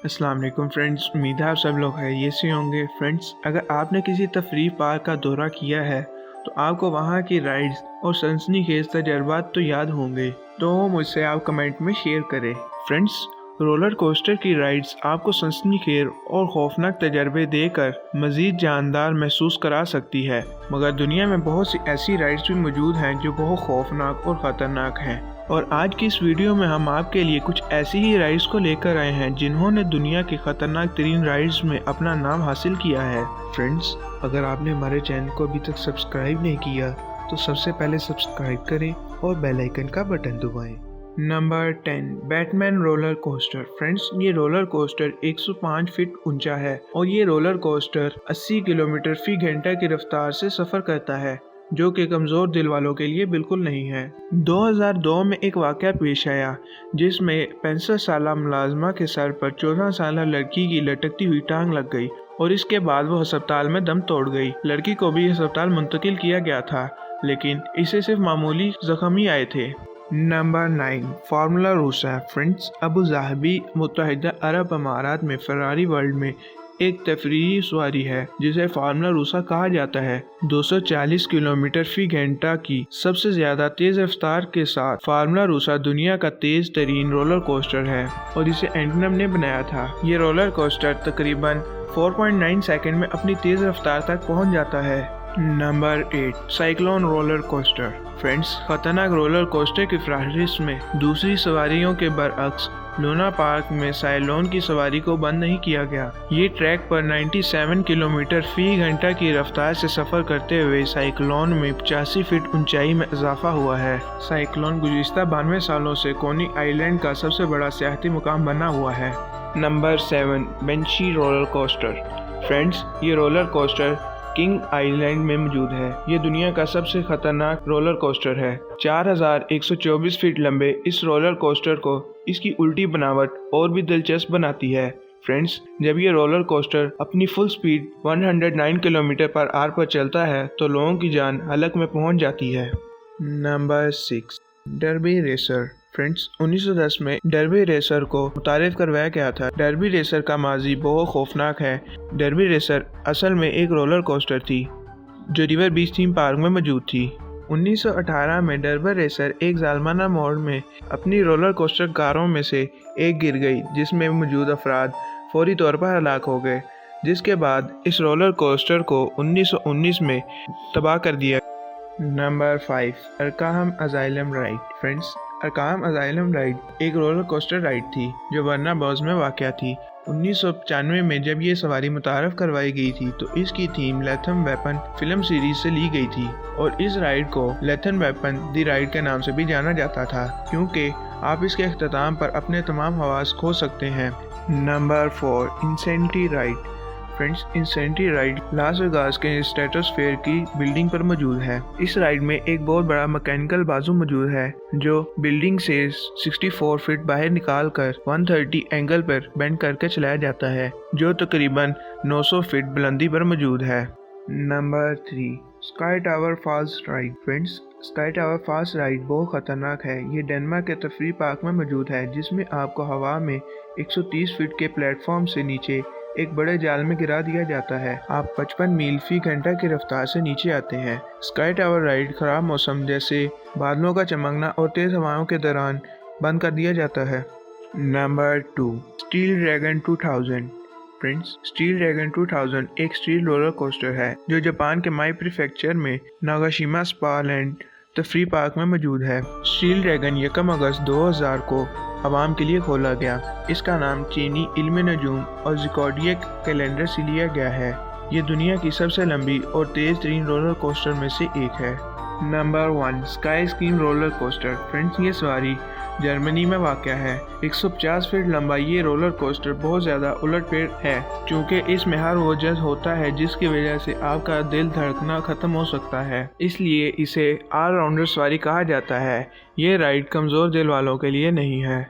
अस्सलाम वालेकुम फ्रेंड्स, उम्मीद है आप सब लोग खैरियत से होंगे। फ्रेंड्स, अगर आपने किसी तफरीह पार्क का दौरा किया है तो आपको वहाँ की राइड्स और सनसनीखेज तजर्बात तो याद होंगे, तो मुझसे आप कमेंट में शेयर करें। फ्रेंड्स, रोलर कोस्टर की राइड्स आपको सनसनीखेज और खौफनाक तजर्बे देकर मज़ीद जानदार महसूस करा सकती है, मगर दुनिया में बहुत सी ऐसी राइड्स भी मौजूद हैं जो बहुत खौफनाक और ख़तरनाक हैं। और आज की इस वीडियो में हम आपके लिए कुछ ऐसी ही राइड्स को लेकर आए हैं जिन्होंने दुनिया की खतरनाक तरीन राइड्स में अपना नाम हासिल किया है। फ्रेंड्स, अगर आपने हमारे चैनल को अभी तक सब्सक्राइब नहीं किया तो सबसे पहले सब्सक्राइब करें और बेल आइकन का बटन दबाएं। Number 10, Batman roller coaster. Friends, ये रोलर कोस्टर 105 फीट ऊंचा है और ये रोलर कोस्टर 80 किलोमीटर फी घंटा की रफ्तार से सफ़र करता है, जो कि कमज़ोर दिल वालों के लिए बिल्कुल नहीं है। 2002 में एक वाक़या पेश आया जिसमें 65 साला मुलाजमा के सर पर 14 साला लड़की की लटकती हुई टांग लग गई और इसके बाद वो अस्पताल में दम तोड़ गई। लड़की को भी अस्पताल मुंतकिल किया गया था, लेकिन इसे सिर्फ मामूली जख्म ही आए थे। Number 9, formula Rossa. Friends, Abu Dhabi मुत्तहिदा अरब अमारात में फरारी वर्ल्ड में एक तफरीही सवारी है जिसे फार्मूला रूसा कहा जाता है। 240 किलोमीटर फी घंटा की सबसे ज्यादा तेज रफ्तार के साथ फार्मूला रूसा दुनिया का तेज तरीन रोलर कोस्टर है और इसे एंटनम ने बनाया था। ये रोलर कोस्टर तकरीबन 4.9 सेकंड में अपनी तेज रफ्तार तक पहुंच जाता है। Number 8, cyclone roller coaster. Friends, खतरनाक रोलर कोस्टर की फहरिस्त में दूसरी सवारियों के बरअक्स लूना पार्क में साइक्लोन की सवारी को बंद नहीं किया गया। ये ट्रैक पर 97 किलोमीटर फी घंटा की रफ्तार से सफर करते हुए साइक्लोन में 85 फीट ऊंचाई में इजाफा हुआ है। साइक्लोन गुज़िश्ता 92 सालों से कोनी आइलैंड का सबसे बड़ा सियाहती मुकाम बना हुआ है। Number 7, Banshee roller coaster. Friends, ये रोलर कोस्टर किंग आइलैंड में मौजूद है। ये दुनिया का सबसे खतरनाक रोलर कोस्टर है। 4124 फीट लंबे इस रोलर कोस्टर को इसकी उल्टी बनावट और भी दिलचस्प बनाती है। फ्रेंड्स, जब ये रोलर कोस्टर अपनी full speed 109 kilometre per hour पर चलता है तो लोगों की जान हलक में पहुंच जाती है। Number 6, derby racer. फ्रेंड्स, 1910 में डर्बी रेसर को मुतारिफ करवाया गया था। डर्बी रेसर का माजी बहुत खौफनाक है। डर्बी रेसर असल में एक रोलर कोस्टर थी जो रिवर बीच थीम पार्क में मौजूद थी। 1918 में डर्बी रेसर एक जालमाना मोड़ में अपनी रोलर कोस्टर कारों में से एक गिर गई, जिसमें मौजूद अफराद फौरी तौर पर हलाक हो गए, जिसके बाद इस रोलर कोस्टर को 1919 में तबाह कर दिया। Number 5, Arkham Asylum ride. Friends, Arkham Asylum ride एक रोलर कोस्टर राइड थी जो बर्ना बॉज में वाक़या थी। 1995 में जब ये सवारी मुतारफ़ करवाई गई थी तो इसकी theme Latham weapon film series से ली गई थी और इस राइड को लेथम वेपन दी राइड के नाम से भी जाना जाता था, क्योंकि आप इसके अख्ताम पर अपने तमाम हवास खो सकते हैं। Number 4, insanity ride. Friends, insanity ride Las Vegas के स्ट्रेटोस्फेयर की बिल्डिंग पर मौजूद है। इस राइड में एक बहुत बड़ा मैकेनिकल बाजू मौजूद है जो बिल्डिंग से 64 फीट बाहर निकाल कर 130 एंगल पर बेंड करके चलाया जाता है, जो तकरीबन 900 फीट बुलंदी पर मौजूद है। Number 3, sky tower false ride. Friends, sky tower false ride बहुत खतरनाक है। ये डेनमार्क के तफरीह पार्क में मौजूद है, जिसमें आपको हवा में 130 फीट के प्लेटफॉर्म से नीचे एक बड़े जाल में गिरा दिया जाता है। आप 55 मील फी घंटा की रफ्तार से नीचे आते हैं। स्काई टावर राइड खराब मौसम जैसे बादलों का चमकना और तेज हवाओं के दौरान बंद कर दिया जाता है। Number 2, steel dragon 2000। Friends, steel dragon 2000 एक स्टील रोलर कोस्टर है जो जापान के माई प्रीफेक्चर में नागाशिमा स्पा लैंड तफरीह पार्क में मौजूद है। स्टील ड्रैगन 1 अगस्त 2000 को आवाम के लिए खोला गया। इसका नाम चीनी इल्म नजूम और ज़िकोडियक कैलेंडर से लिया गया है। ये दुनिया की सबसे लंबी और तेज तरीन रोलर कोस्टर में से एक है। Number 1, sky scheme roller coaster. Friends, ये सवारी जर्मनी में वाक़या है। 150 फीट लंबा ये रोलर कोस्टर बहुत ज़्यादा उलट-फेर है, क्योंकि इसमें हर वो जज होता है जिसकी वजह से आपका दिल धड़कना ख़त्म हो सकता है, इसलिए इसे ऑल राउंडर सवारी कहा जाता है। ये राइड कमज़ोर दिल वालों के लिए नहीं है।